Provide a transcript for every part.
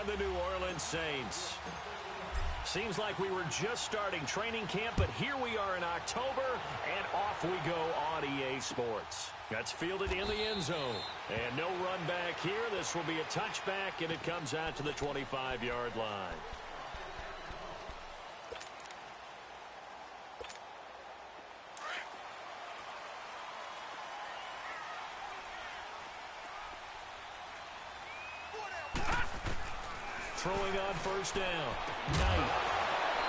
and the New Orleans Saints. Seems like we were just starting training camp, but here we are in October, and off we go on EA Sports. That's fielded in the end zone. And no run back here. This will be a touchback, and it comes out to the 25-yard line. Throwing on first down. Knight.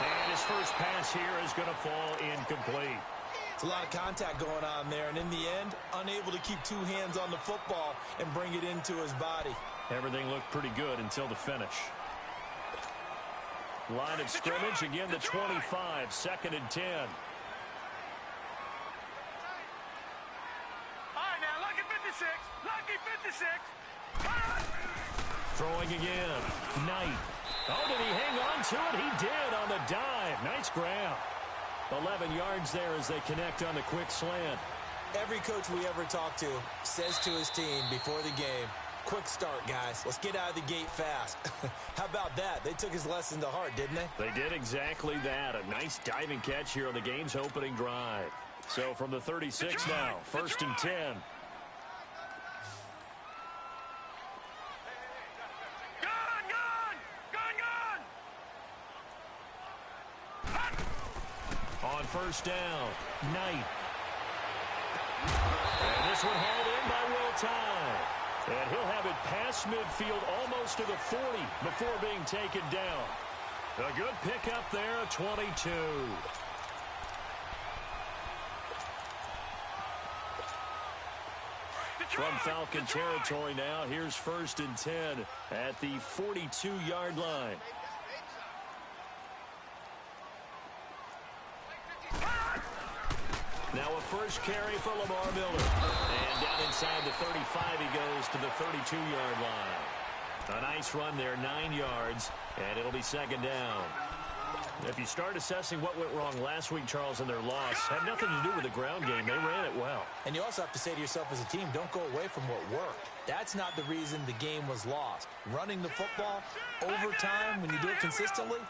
And his first pass here is going to fall incomplete. It's a lot of contact going on there, and in the end, unable to keep two hands on the football and bring it into his body. Everything looked pretty good until the finish. Line of scrimmage, again the 25, 2nd and 10. All right, now, lucky 56. Lucky 56. Throwing again. Knight. Oh, did he hang on to it? He did on the dive. Nice grab. 11 yards there as they connect on the quick slant. Every coach we ever talk to says to his team before the game, quick start, guys. Let's get out of the gate fast. How about that? They took his lesson to heart, didn't they? They did exactly that. A nice diving catch here on the game's opening drive. So from the 36 now, 1st and 10. On first down, Knight. And this one hauled in by Will Tye. And he'll have it past midfield almost to the 40 before being taken down. A good pickup there, 22. From Falcon territory now, here's 1st and 10 at the 42-yard line. Now a first carry for Lamar Miller. And down inside the 35, he goes to the 32-yard line. A nice run there, 9 yards, and it'll be 2nd down. If you start assessing what went wrong last week, Charles, in their loss, had nothing to do with the ground game. They ran it well. And you also have to say to yourself as a team, don't go away from what worked. That's not the reason the game was lost. Running the football over time, when you do it consistently,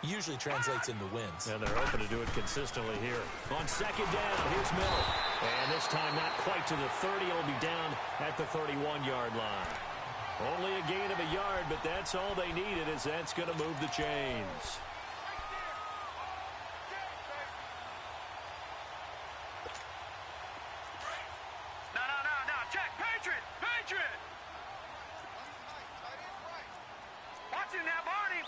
usually translates into wins. And they're hoping to do it consistently here. On 2nd down, here's Miller. And this time not quite to the 30. It'll be down at the 31-yard line. Only a gain of a yard, but that's all they needed, as that's going to move the chains. No, check. Patriot. Watching now, Barney.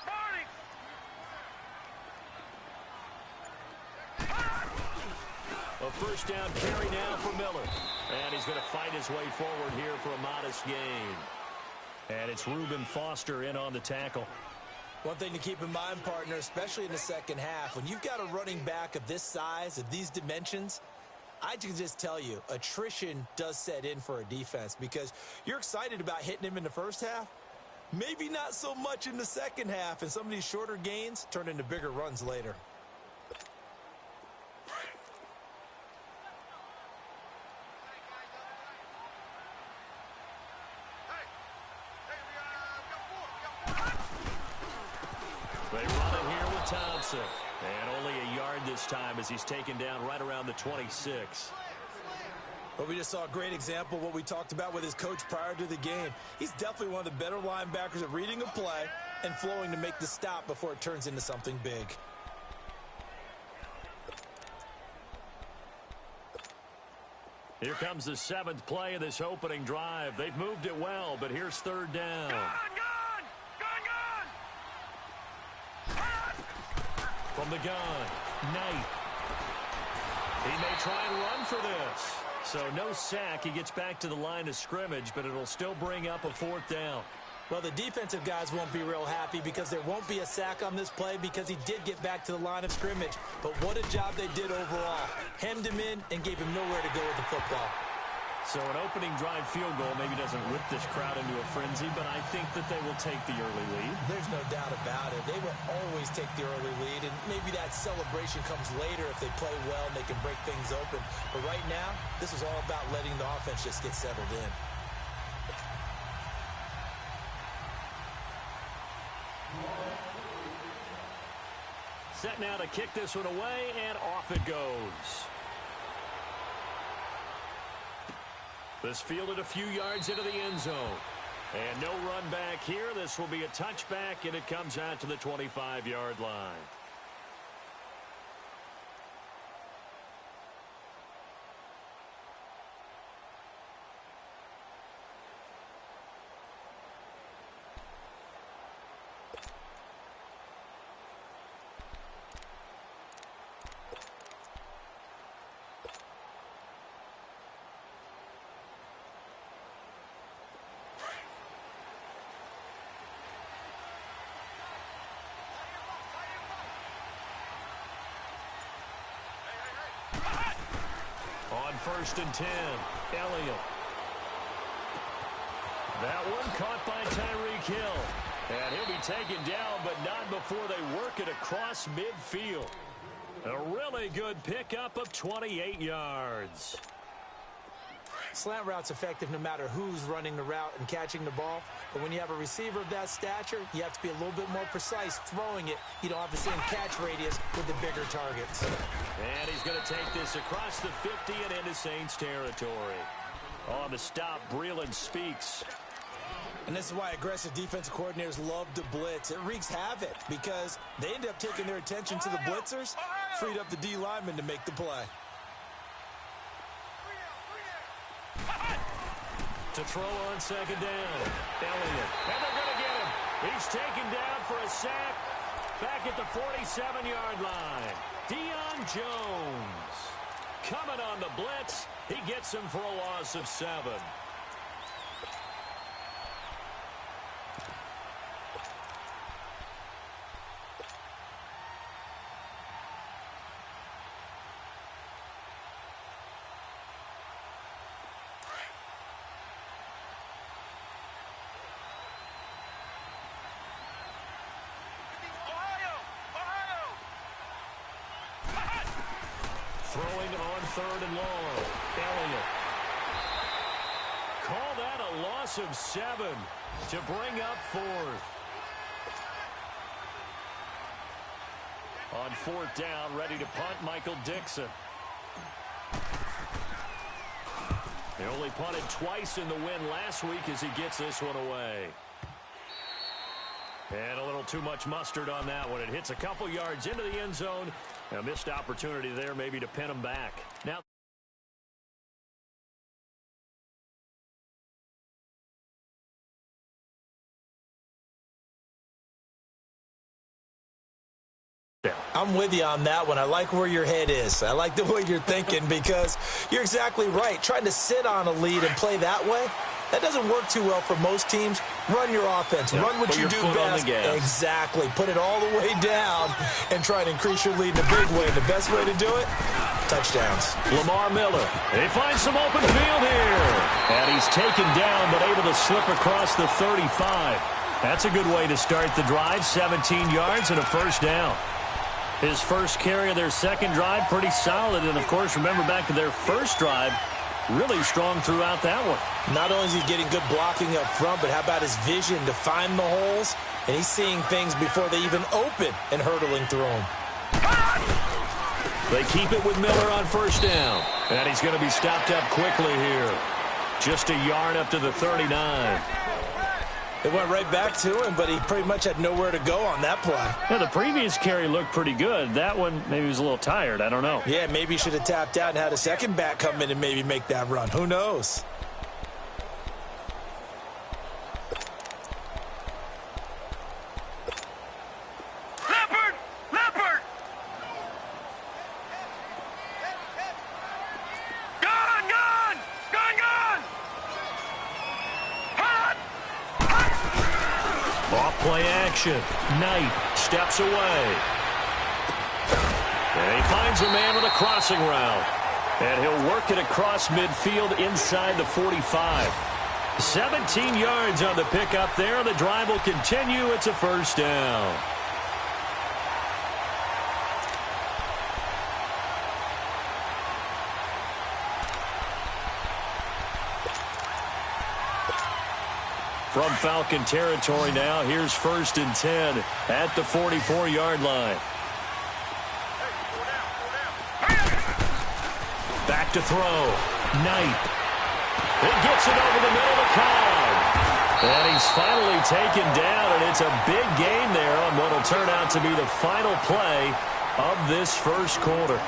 A first down carry now for Miller. And he's going to fight his way forward here for a modest gain. And it's Reuben Foster in on the tackle. One thing to keep in mind, partner, especially in the second half, when you've got a running back of this size, of these dimensions, I can just tell you, attrition does set in for a defense because you're excited about hitting him in the first half. Maybe not so much in the second half, and some of these shorter gains turn into bigger runs later. They run it here with Thompson. And only a yard this time as he's taken down right around the 26. But we just saw a great example of what we talked about with his coach prior to the game. He's definitely one of the better linebackers at reading a play and flowing to make the stop before it turns into something big. Here comes the 7th play of this opening drive. They've moved it well, but here's 3rd down. Gun! From the gun, Knight. He may try and run for this. So no sack. He gets back to the line of scrimmage, but it'll still bring up a 4th down. Well, the defensive guys won't be real happy because there won't be a sack on this play because he did get back to the line of scrimmage. But what a job they did overall. Hemmed him in and gave him nowhere to go with the football. So an opening drive field goal maybe doesn't whip this crowd into a frenzy, but I think that they will take the early lead. There's no doubt about it. They will always take the early lead, and maybe that celebration comes later if they play well and they can break things open. But right now, this is all about letting the offense just get settled in. Set now to kick this one away, and off it goes. This fielded a few yards into the end zone. And no run back here. This will be a touchback, and it comes out to the 25-yard line. On 1st and 10, Elliott. That one caught by Tyreek Hill. And he'll be taken down, but not before they work it across midfield. A really good pickup of 28 yards. Slant route's effective no matter who's running the route and catching the ball. But when you have a receiver of that stature, you have to be a little bit more precise throwing it. You don't have the same catch radius with the bigger targets. And he's going to take this across the 50 and into Saints territory. On the stop, Breeland speaks. And this is why aggressive defensive coordinators love to blitz. It wreaks havoc because they end up taking their attention to the blitzers, freed up the D lineman to make the play. To throw on 2nd down, Elliott. And they're going to get him. He's taken down for a sack back at the 47-yard line. Deion Jones coming on the blitz. He gets him for a loss of 7. Throwing on 3rd and long. Elliott. Call that a loss of 7 to bring up 4th. On 4th down, ready to punt, Michael Dixon. They only punted twice in the win last week as he gets this one away. And a little too much mustard on that one. It hits a couple yards into the end zone. A missed opportunity there maybe to pin him back. Now, I'm with you on that one. I like where your head is. I like the way you're thinking because you're exactly right. Trying to sit on a lead and play that way, that doesn't work too well for most teams. Run your offense. Yep. Run what you do best. Exactly. Put it all the way down and try to increase your lead in a big way. The best way to do it, touchdowns. Lamar Miller. He finds some open field here. And he's taken down but able to slip across the 35. That's a good way to start the drive. 17 yards and a 1st down. His first carry of their second drive, pretty solid. And, of course, remember back to their first drive, really strong throughout that one. Not only is he getting good blocking up front, but how about his vision to find the holes? And he's seeing things before they even open and hurdling through them. They keep it with Miller on 1st down. And he's going to be stopped up quickly here. Just a yard up to the 39. It went right back to him, but he pretty much had nowhere to go on that play. Yeah, the previous carry looked pretty good. That one, maybe he was a little tired. I don't know. Yeah, maybe he should have tapped out and had a second back come in and maybe make that run. Who knows? Leopard! Gone! Hot! Off play action. Knight steps away. And he finds a man with a crossing route. And he'll work it across midfield inside the 45. 17 yards on the pickup there. The drive will continue. It's a 1st down. From Falcon territory now, here's 1st and 10 at the 44-yard line. back to throw. Knight. He gets it over the middle of Cobb. And he's finally taken down, and it's a big gain there on what will turn out to be the final play of this first quarter.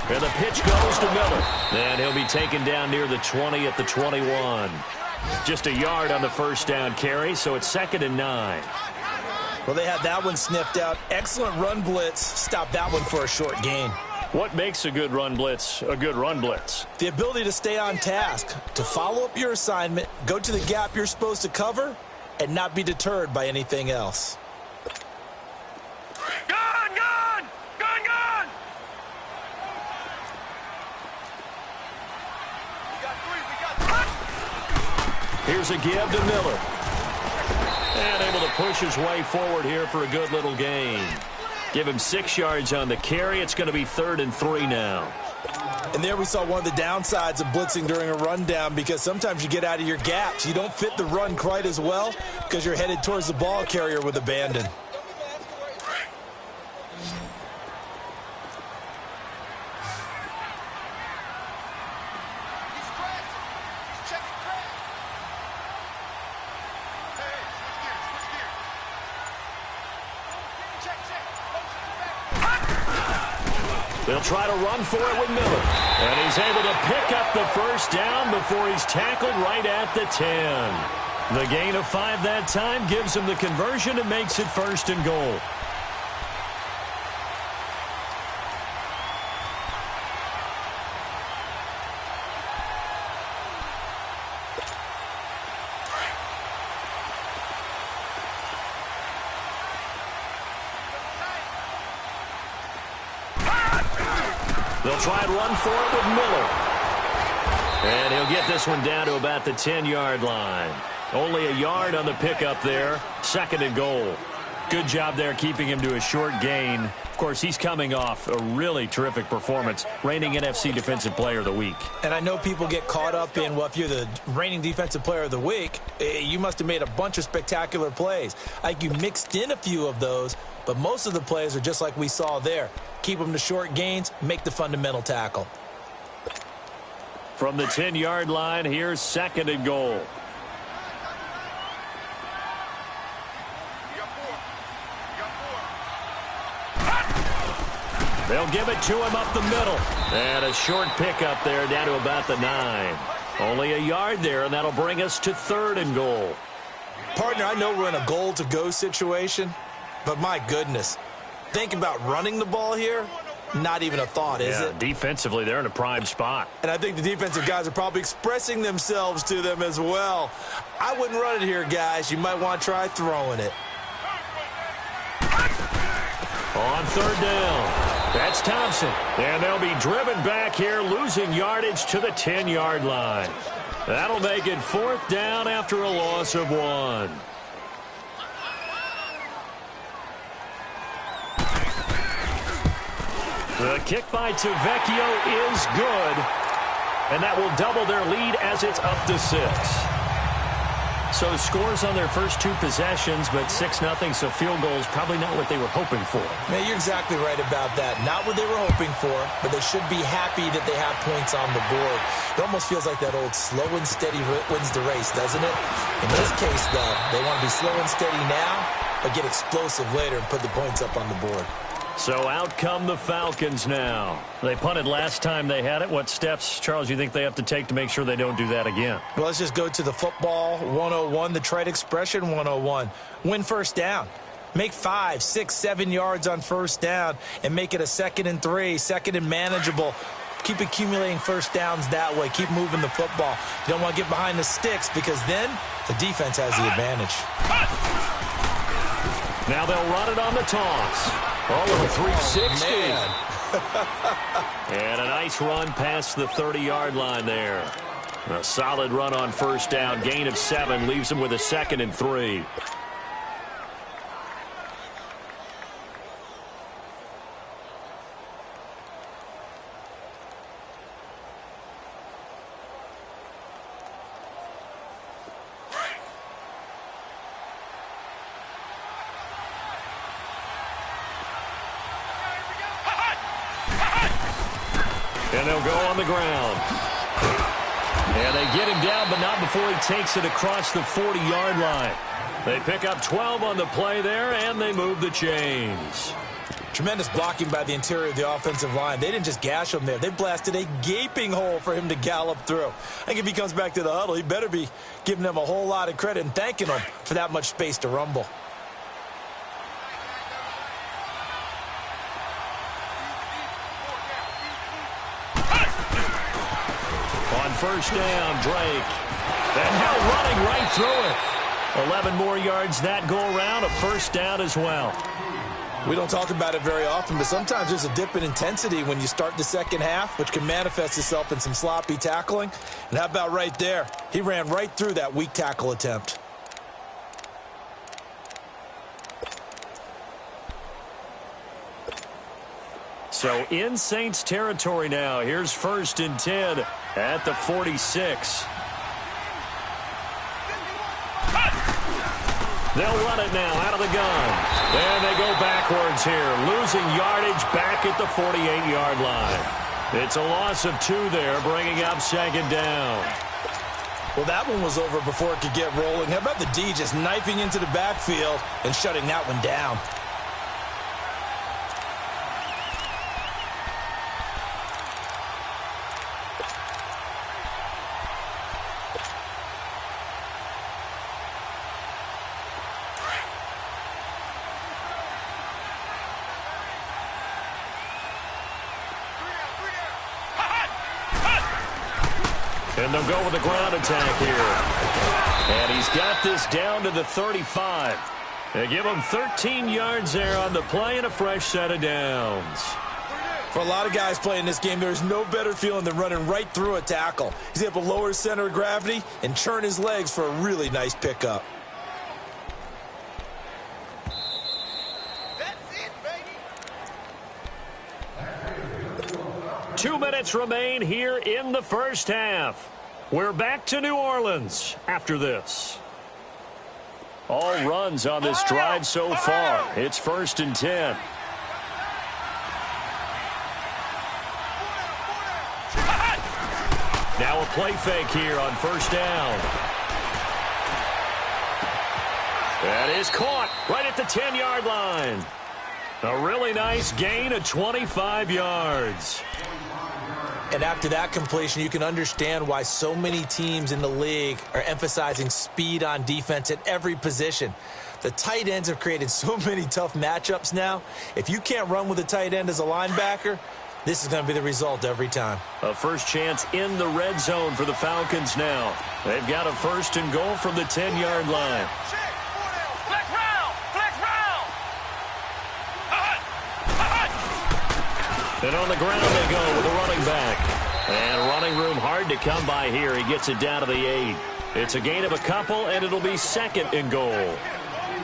And the pitch goes to Miller. And he'll be taken down near the 20 at the 21. Just a yard on the first down carry, so it's 2nd and 9. Well, they had that one sniffed out. Excellent run blitz. Stop that one for a short gain. What makes a good run blitz a good run blitz? The ability to stay on task, to follow up your assignment, go to the gap you're supposed to cover, and not be deterred by anything else. Here's a give to Miller. And able to push his way forward here for a good little gain. Give him 6 yards on the carry. It's going to be 3rd and 3 now. And there we saw one of the downsides of blitzing during a rundown, because sometimes you get out of your gaps. You don't fit the run quite as well because you're headed towards the ball carrier with abandon. They'll try to run for it with Miller. And he's able to pick up the first down before he's tackled right at the 10. The gain of 5 that time gives him the conversion and makes it 1st and goal. They'll try and run for it with Miller. And he'll get this one down to about the 10-yard line. Only a yard on the pickup there. 2nd and goal. Good job there keeping him to a short gain. Of course, he's coming off a really terrific performance, reigning NFC Defensive Player of the Week. And I know people get caught up in, well, if you're the reigning Defensive Player of the Week, you must have made a bunch of spectacular plays. Like, you mixed in a few of those, but most of the plays are just like we saw there. Keep them to short gains, make the fundamental tackle. From the 10-yard line, here's 2nd and goal. They'll give it to him up the middle. And a short pickup there down to about the 9. Only a yard there, and that'll bring us to 3rd and goal. Partner, I know we're in a goal-to-go situation, but my goodness, think about running the ball here. Not even a thought, is it? Defensively, they're in a prime spot. And I think the defensive guys are probably expressing themselves to them as well. I wouldn't run it here, guys. You might want to try throwing it. On 3rd down, that's Thompson. And they'll be driven back here, losing yardage to the 10-yard line. That'll make it 4th down after a loss of 1. The kick by Tavecchio is good, and that will double their lead as it's up to 6. So scores on their first 2 possessions, but 6-0, so field goals probably not what they were hoping for. Man, you're exactly right about that. Not what they were hoping for, but they should be happy that they have points on the board. It almost feels like that old slow and steady wins the race, doesn't it? In this case, though, they want to be slow and steady now, but get explosive later and put the points up on the board. So out come the Falcons now. They punted last time they had it. What steps, Charles, you think they have to take to make sure they don't do that again? Well, let's just go to the football 101, the trite expression 101. Win first down. Make 5, 6, 7 yards on first down and make it a 2nd and 3, 2nd and manageable. Keep accumulating first downs that way. Keep moving the football. You don't want to get behind the sticks because then the defense has the advantage. Now they'll run it on the toss. Oh, 360. And a nice run past the 30-yard line there. A solid run on first down. Gain of 7 leaves them with a 2nd and 3. And they'll go on the ground. And they get him down, but not before he takes it across the 40-yard line. They pick up 12 on the play there, and they move the chains. Tremendous blocking by the interior of the offensive line. They didn't just gash him there. They blasted a gaping hole for him to gallop through. I think if he comes back to the huddle, he better be giving them a whole lot of credit and thanking them for that much space to rumble. On first down, Drake. And now running right through it. 11 more yards that go around, a first down as well. We don't talk about it very often, but sometimes there's a dip in intensity when you start the second half, which can manifest itself in some sloppy tackling. And how about right there? He ran right through that weak tackle attempt. So in Saints territory now. Here's first and 10 at the 46. They'll run it now out of the gun. And they go backwards here, losing yardage back at the 48-yard line. It's a loss of 2 there, bringing up second down. Well, that one was over before it could get rolling. How about the D just knifing into the backfield and shutting that one down? And they'll go with the ground attack here. And he's got this down to the 35. They give him 13 yards there on the play and a fresh set of downs. For a lot of guys playing this game, there's no better feeling than running right through a tackle. He's able to lower his center of gravity and churn his legs for a really nice pickup. 2 minutes remain here in the first half. We're back to New Orleans after this. All runs on this drive so far. It's first and 10. Now a play fake here on first down. That is caught right at the 10-yard line. A really nice gain of 25 yards. And after that completion, you can understand why so many teams in the league are emphasizing speed on defense at every position. The tight ends have created so many tough matchups now. If you can't run with a tight end as a linebacker, this is going to be the result every time. A first chance in the red zone for the Falcons now. They've got a first and goal from the 10-yard line. And on the ground they go with a running back. And running room hard to come by here. He gets it down to the 8. It's a gain of a couple, and it'll be second and goal.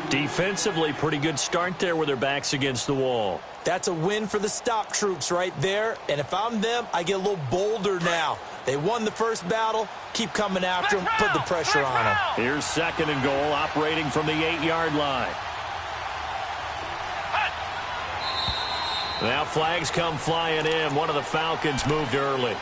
Defensively, pretty good start there with their backs against the wall. That's a win for the stop troops right there. And if I'm them, I get a little bolder now. They won the first battle. Keep coming after them. Put the pressure on them. Here's second and goal, operating from the 8-yard line. Now flags come flying in. One of the Falcons moved early.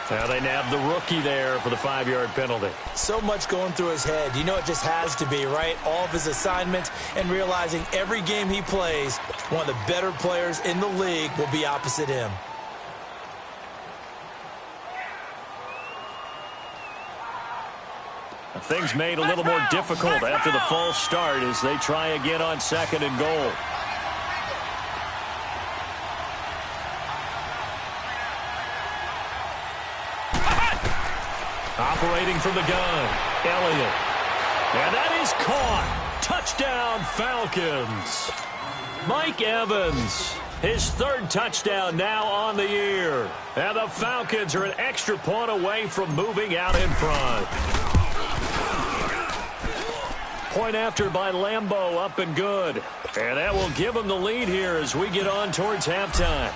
Now they nab the rookie there for the 5-yard penalty. So much going through his head. You know it just has to be, right? All of his assignments and realizing every game he plays, one of the better players in the league will be opposite him. Things made a little more difficult after the false start as they try again on second and goal. Operating from the gun, Elliott. And that is caught. Touchdown, Falcons. Mike Evans, his 3rd touchdown now on the year. And the Falcons are an extra point away from moving out in front. Point after by Lambeau, up and good. And that will give them the lead here as we get on towards halftime.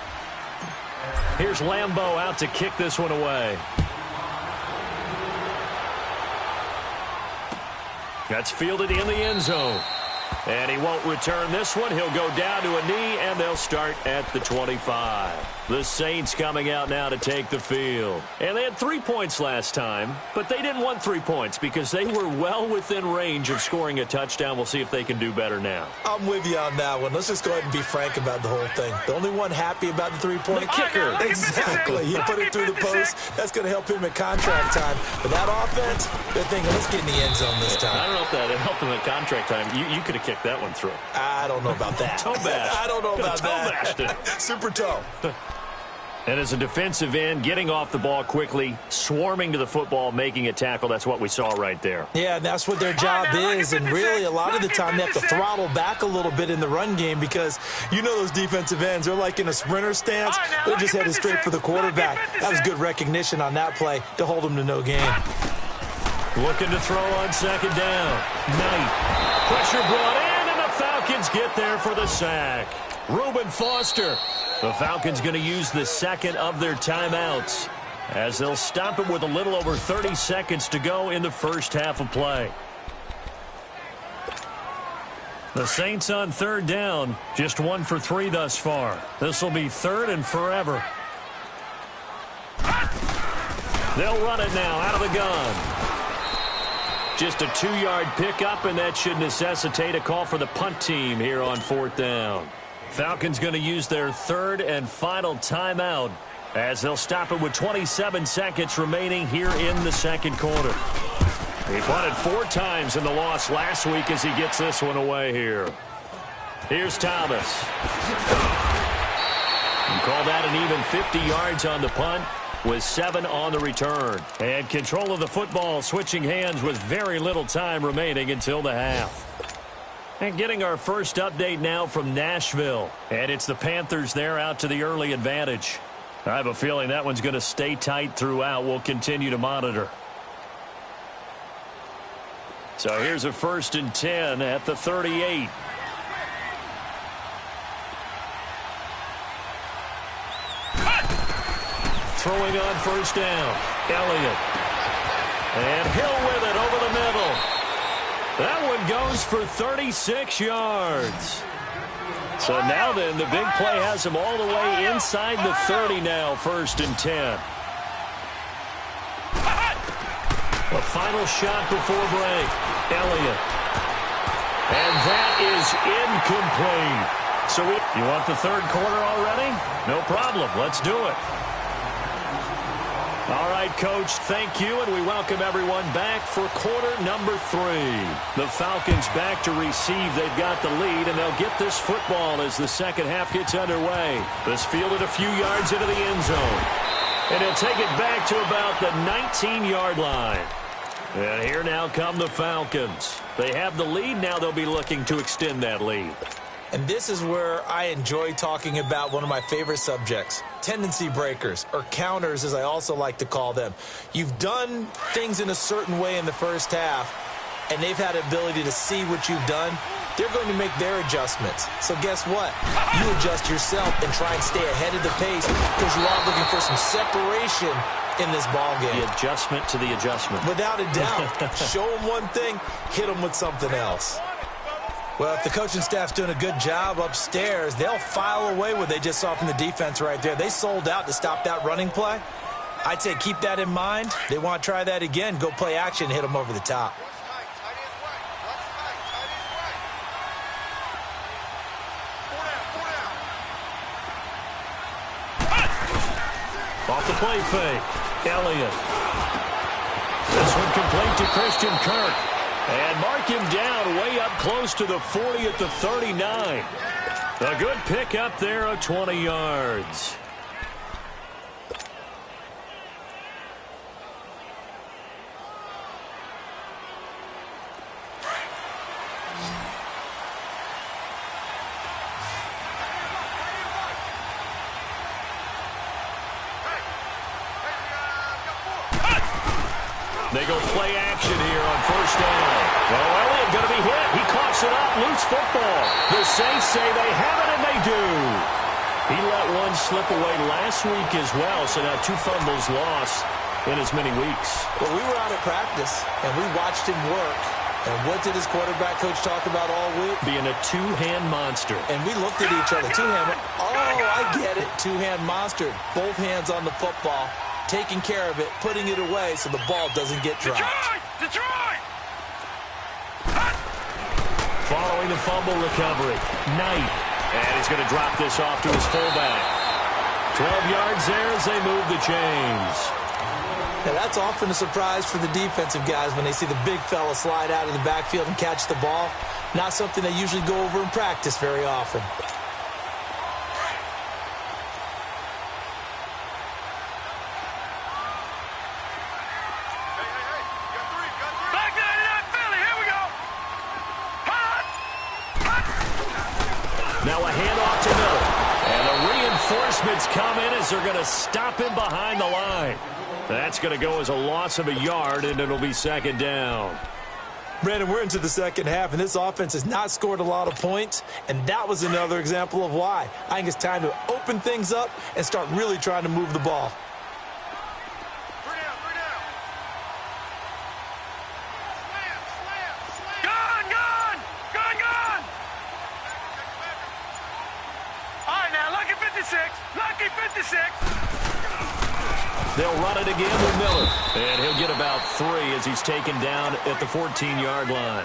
Here's Lambeau out to kick this one away. That's fielded in the end zone. And he won't return this one. He'll go down to a knee, and they'll start at the 25. The Saints coming out now to take the field. And they had 3 points last time, but they didn't want 3 points because they were well within range of scoring a touchdown. We'll see if they can do better now. I'm with you on that one. Let's just go ahead and be frank about the whole thing. The only one happy about the three-point kicker. Exactly. He put it through the post. That's going to help him at contract time. But that offense, they're thinking, let's get in the end zone this time. I don't know if that helped him at contract time. You could have kicked that one through. I don't know about that. Toe bash. I don't know about that. Toe bashed it. Super toe. And as a defensive end, getting off the ball quickly, swarming to the football, making a tackle, that's what we saw right there. Yeah, and that's what their job is. And really, a lot of the time, they have to throttle back a little bit in the run game because you know those defensive ends, they're like in a sprinter stance. They're just headed straight for the quarterback. That was good recognition on that play to hold them to no gain. Looking to throw on second down. Knight. Pressure brought in, and the Falcons get there for the sack. Reuben Foster. The Falcons going to use the second of their timeouts as they'll stop it with a little over 30 seconds to go in the first half of play. The Saints on third down, just 1 for 3 thus far. This will be third and forever. They'll run it now out of the gun. Just a 2-yard pickup, and that should necessitate a call for the punt team here on fourth down. Falcons going to use their third and final timeout as they'll stop it with 27 seconds remaining here in the second quarter. He punted 4 times in the loss last week as he gets this one away here. Here's Thomas. And call that an even 50 yards on the punt with 7 on the return. And control of the football switching hands with very little time remaining until the half. And getting our first update now from Nashville. And it's the Panthers there out to the early advantage. I have a feeling that one's going to stay tight throughout. We'll continue to monitor. So here's a 1st and 10 at the 38. Throwing on first down. Elliott. And Hill with it over the middle. That one goes for 36 yards. So now then, the big play has him all the way inside the 30 now, 1st and 10. A final shot before break. Elliott. And that is incomplete. So you want the third quarter already? No problem. Let's do it. All right, Coach, thank you, and we welcome everyone back for quarter number 3. The Falcons back to receive. They've got the lead, and they'll get this football as the second half gets underway. This fielded a few yards into the end zone. And he'll take it back to about the 19-yard line. And here now come the Falcons. They have the lead. Now they'll be looking to extend that lead. And this is where I enjoy talking about one of my favorite subjects, tendency breakers, or counters as I also like to call them. You've done things in a certain way in the first half, and they've had the ability to see what you've done. They're going to make their adjustments. So guess what? You adjust yourself and try and stay ahead of the pace because you are looking for some separation in this ball game. The adjustment to the adjustment. Without a doubt. Show them one thing, hit them with something else. Well, if the coaching staff's doing a good job upstairs, they'll file away what they just saw from the defense right there. They sold out to stop that running play. I'd say keep that in mind. They want to try that again. Go play action, hit them over the top. Off the play fake. Elliott. This one complete to Christian Kirk. And mark him down way up close to the 40 at the 39. A good pickup there of 20 yards. They go play action here on first down. Well, Elliott going to be hit. He coughs it up. Loose football. The Saints say they have it, and they do. He let one slip away last week as well, so now 2 fumbles lost in as many weeks. Well, we were out of practice, and we watched him work, And what did his quarterback coach talk about all week? Being a two-hand monster. And we looked at each other. Two-hand. Oh, I get it. Two-hand monster. Both hands on the football, taking care of it, putting it away so the ball doesn't get dropped. Detroit! Following the fumble recovery, Knight. And he's going to drop this off to his fullback. 12 yards there as they move the chains. Now, that's often a surprise for the defensive guys when they see the big fella slide out of the backfield and catch the ball. Not something they usually go over in practice very often. Back 99 Philly, here we go. Now a handoff to Miller. And the reinforcements come in as they're going to stop him behind the line. That's going to go as a loss of a yard, and it'll be second down. Brandon, we're into the second half, and this offense has not scored a lot of points, and that was another example of why. I think it's time to open things up and start really trying to move the ball. Gone! All right, now, lucky 56. They'll run it again with Miller. And he'll get about 3 as he's taken down at the 14-yard line.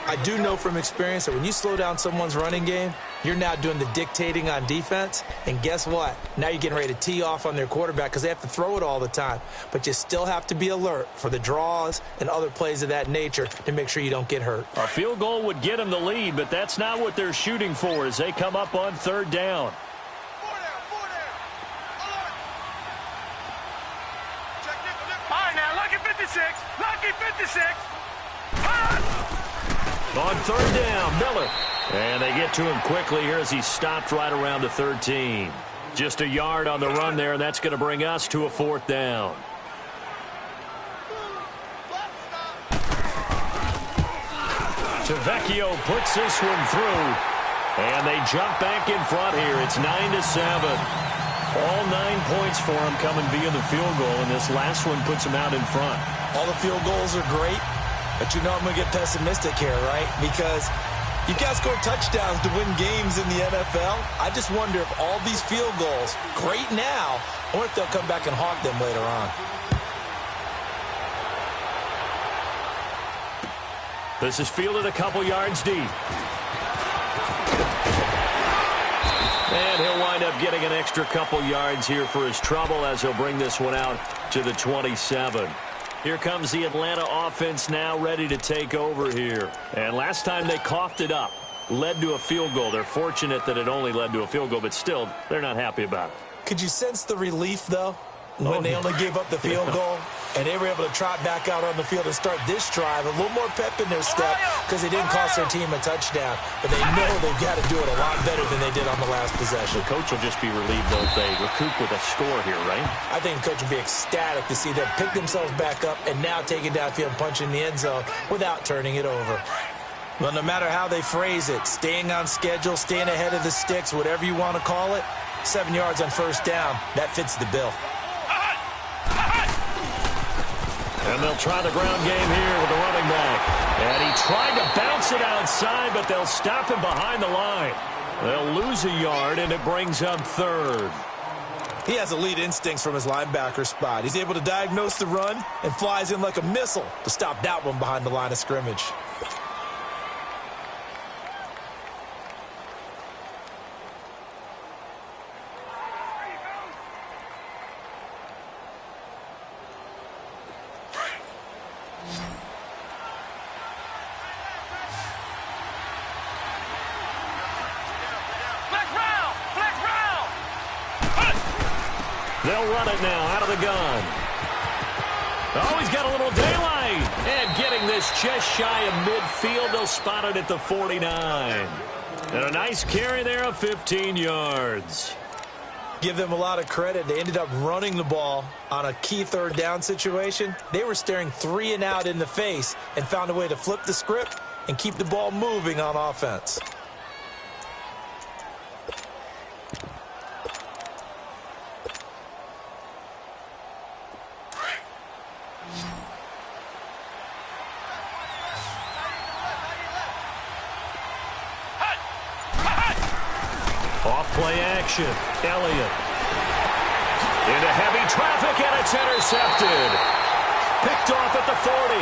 I do know from experience that when you slow down someone's running game, you're now doing the dictating on defense. And guess what? Now you're getting ready to tee off on their quarterback because they have to throw it all the time. But you still have to be alert for the draws and other plays of that nature to make sure you don't get hurt. A field goal would get them the lead, but that's not what they're shooting for as they come up on third down. Lucky 56. On third down, Miller. And they get to him quickly here as he stopped right around the 13. Just a yard on the run there, and that's going to bring us to a fourth down. Tavecchio puts this one through. And they jump back in front here. It's 9-7. All 9 points for them coming via the field goal, and this last one puts them out in front. All the field goals are great, but you know I'm going to get pessimistic here, right? Because you've got to score touchdowns to win games in the NFL. I just wonder if all these field goals, great now, or if they'll come back and haunt them later on. This is fielded a couple yards deep. And he'll wind up getting an extra couple yards here for his trouble as he'll bring this one out to the 27. Here comes the Atlanta offense now ready to take over here. And last time they coughed it up, led to a field goal. They're fortunate that it only led to a field goal, but still, they're not happy about it. Could you sense the relief, though, when they only gave up the field goal? And they were able to trot back out on the field and start this drive, a little more pep in their step because they didn't cost their team a touchdown. But they know they've got to do it a lot better than they did on the last possession. The coach will just be relieved, though, if they recoup with a score here, right? I think the coach will be ecstatic to see them pick themselves back up and now take it downfield and punch in the end zone without turning it over. Well, no matter how they phrase it, staying on schedule, staying ahead of the sticks, whatever you want to call it, 7 yards on first down, that fits the bill. And they'll try the ground game here with the running back. And he tried to bounce it outside, but they'll stop him behind the line. They'll lose a yard, and it brings up third. He has elite instincts from his linebacker spot. He's able to diagnose the run and flies in like a missile to stop that one behind the line of scrimmage. They'll run it now out of the gun. Oh, he's got a little daylight. And getting this just shy of midfield, they'll spot it at the 49. And a nice carry there of 15 yards. Give them a lot of credit. They ended up running the ball on a key third down situation. They were staring 3 and out in the face and found a way to flip the script and keep the ball moving on offense. Play action. Elliott. Into heavy traffic, and it's intercepted. Picked off at the 40.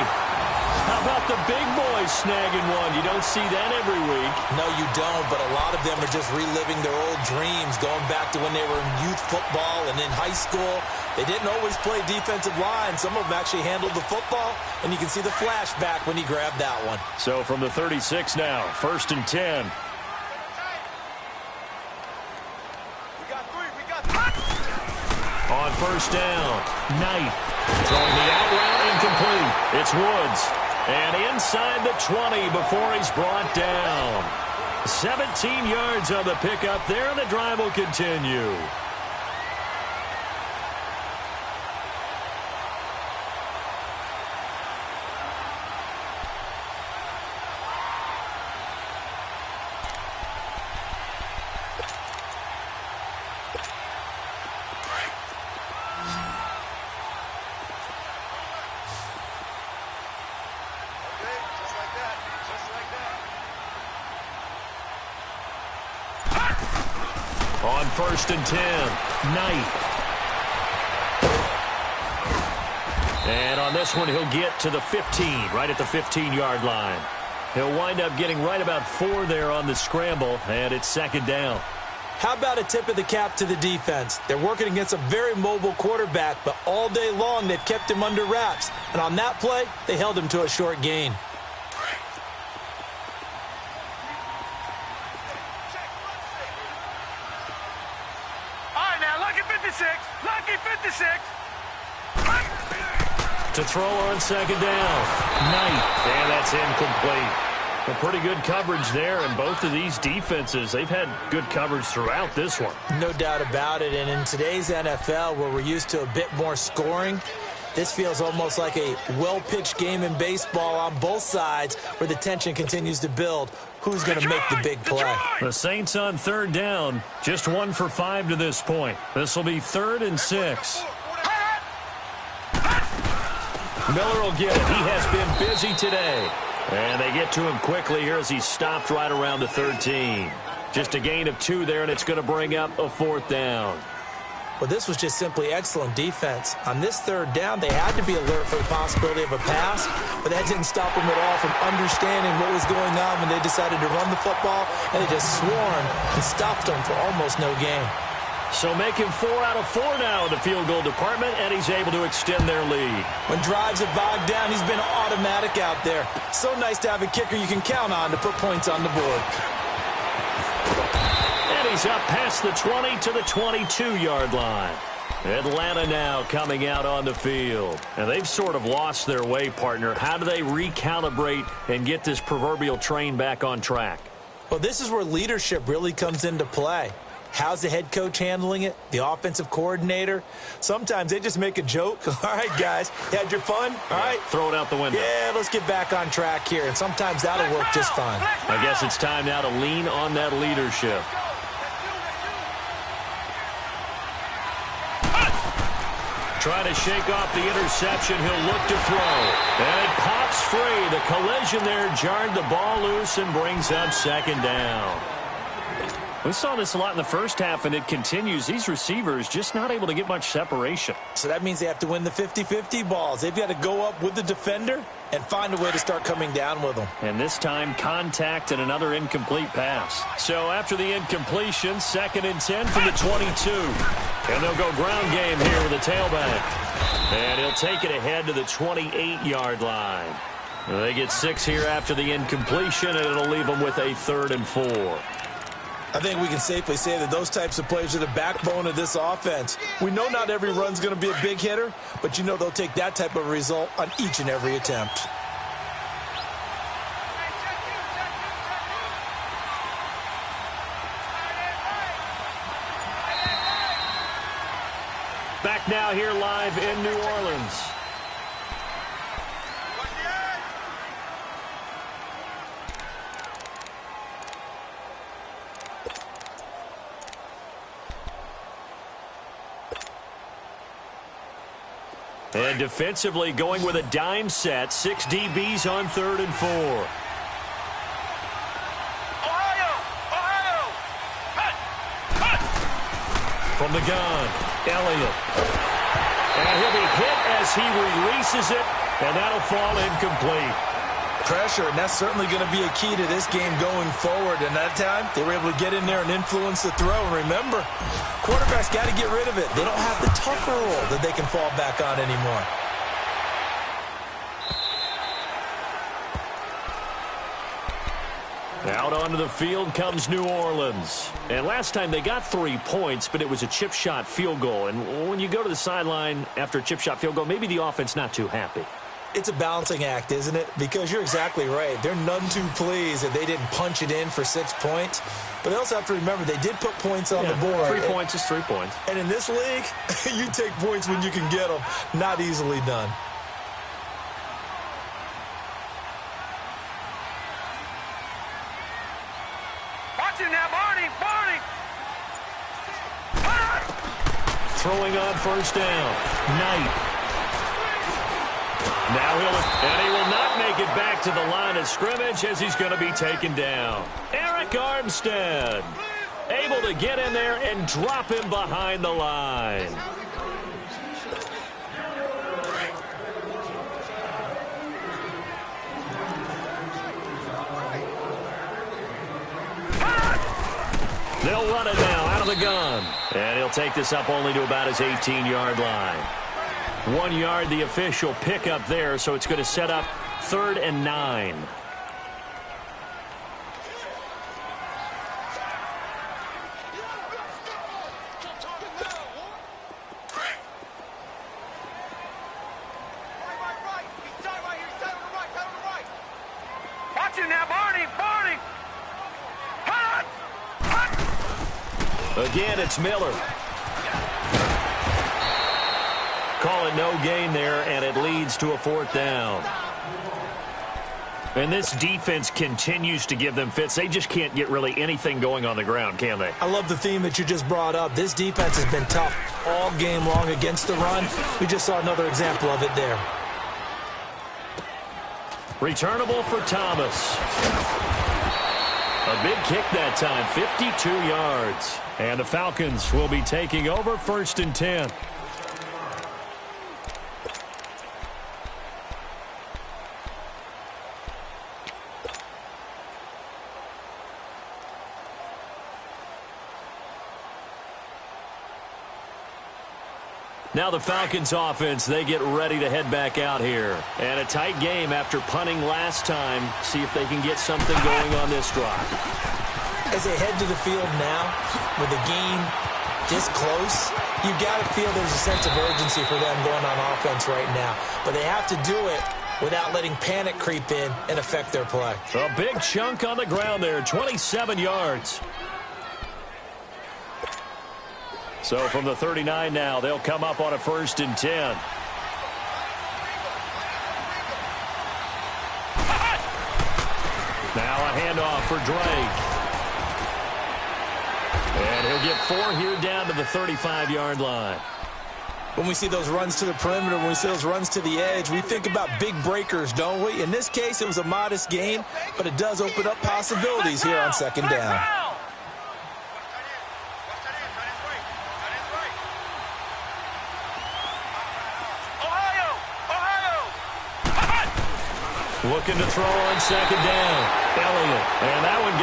How about the big boys snagging one? You don't see that every week. No, you don't, but a lot of them are just reliving their old dreams, going back to when they were in youth football and in high school. They didn't always play defensive line. Some of them actually handled the football, and you can see the flashback when he grabbed that one. So from the 36 now, 1st and 10. On 1st down, Knight throwing the out route incomplete. It's Woods. And inside the 20 before he's brought down. 17 yards on the pickup there, and the drive will continue. On 1st and 10, Knight. And on this one, he'll get to the 15, right at the 15-yard line. He'll wind up getting right about 4 there on the scramble, and it's 2nd down. How about a tip of the cap to the defense? They're working against a very mobile quarterback, but all day long they've kept him under wraps. And on that play, they held him to a short gain. Lucky 56. To throw on 2nd down. Knight. And that's incomplete. A pretty good coverage there, and both of these defenses, they've had good coverage throughout this one. No doubt about it, and in today's NFL, where we're used to a bit more scoring, this feels almost like a well-pitched game in baseball on both sides where the tension continues to build. Who's going to make the big play? The Saints on 3rd down, just 1 for 5 to this point. This will be 3rd and 6. Miller will get it. He has been busy today. And they get to him quickly here as he's stopped right around the 13. Just a gain of 2 there, and it's going to bring up a 4th down. Well, this was just simply excellent defense. On this 3rd down, they had to be alert for the possibility of a pass, but that didn't stop them at all from understanding what was going on when they decided to run the football, and they just swarmed and stopped them for almost no gain. So making 4 out of 4 now in the field goal department, and he's able to extend their lead. When drives are bogged down, he's been automatic out there. So nice to have a kicker you can count on to put points on the board. And he's up past the 20 to the 22-yard line. Atlanta now coming out on the field. And they've sort of lost their way, partner. How do they recalibrate and get this proverbial train back on track? Well, this is where leadership really comes into play. How's the head coach handling it? The offensive coordinator? Sometimes they just make a joke. All right, guys, you had your fun? All right. Throw it out the window. Yeah, let's get back on track here. And sometimes that'll work just fine. I guess it's time now to lean on that leadership. Trying to shake off the interception. He'll look to throw. And it pops free. The collision there jarred the ball loose and brings up 2nd down. We saw this a lot in the first half, and it continues. These receivers just not able to get much separation. So that means they have to win the 50-50 balls. They've got to go up with the defender and find a way to start coming down with them. And this time, contact and another incomplete pass. So after the incompletion, 2nd and 10 from the 22. And they'll go ground game here with a tailback. And he'll take it ahead to the 28-yard line. They get 6 here after the incompletion, and it'll leave them with a 3rd and 4. I think we can safely say that those types of plays are the backbone of this offense. We know not every run's going to be a big hitter, but you know they'll take that type of result on each and every attempt. Back now here live in New Orleans. And defensively going with a dime set. 6 DBs on 3rd and 4. Ohio! Hut! From the gun, Elliott. And he'll be hit as he releases it, and that'll fall incomplete. Pressure, and that's certainly going to be a key to this game going forward. And that time, they were able to get in there and influence the throw. And remember, quarterbacks got to get rid of it. They don't have the tougher role that they can fall back on anymore. Out onto the field comes New Orleans. And last time they got 3 points, but it was a chip shot field goal. And when you go to the sideline after a chip shot field goal, maybe the offense not too happy. It's a balancing act, isn't it? Because you're exactly right. They're none too pleased that they didn't punch it in for 6 points. But they also have to remember they did put points on the board. 3 points is 3 points. And in this league, you take points when you can get them. Not easily done. Watch it now, Barney! Throwing on first down. Knight. Now he will not make it back to the line of scrimmage as he's going to be taken down. Eric Armstead able to get in there and drop him behind the line. They'll run it now out of the gun. And he'll take this up only to about his 18-yard line. 1 yard, the official pickup there, so it's going to set up 3rd and 9. Watch it now, Barney! Again, it's Miller. Call it no gain there, and it leads to a 4th down. And this defense continues to give them fits. They just can't get really anything going on the ground, can they? I love the theme that you just brought up. This defense has been tough all game long against the run. We just saw another example of it there. Returnable for Thomas. A big kick that time, 52 yards. And the Falcons will be taking over 1st and 10. Now the Falcons offense, they get ready to head back out here. And a tight game after punting last time. See if they can get something going on this drive. As they head to the field now, with the game this close, you've got to feel there's a sense of urgency for them going on offense right now. But they have to do it without letting panic creep in and affect their play. A big chunk on the ground there, 27 yards. So from the 39 now, they'll come up on a 1st and 10. Now a handoff for Drake. And he'll get 4 here down to the 35-yard line. When we see those runs to the perimeter, when we see those runs to the edge, we think about big breakers, don't we? In this case, it was a modest gain, but it does open up possibilities here on 2nd down. Looking to throw on 2nd down. Elliott. And that one got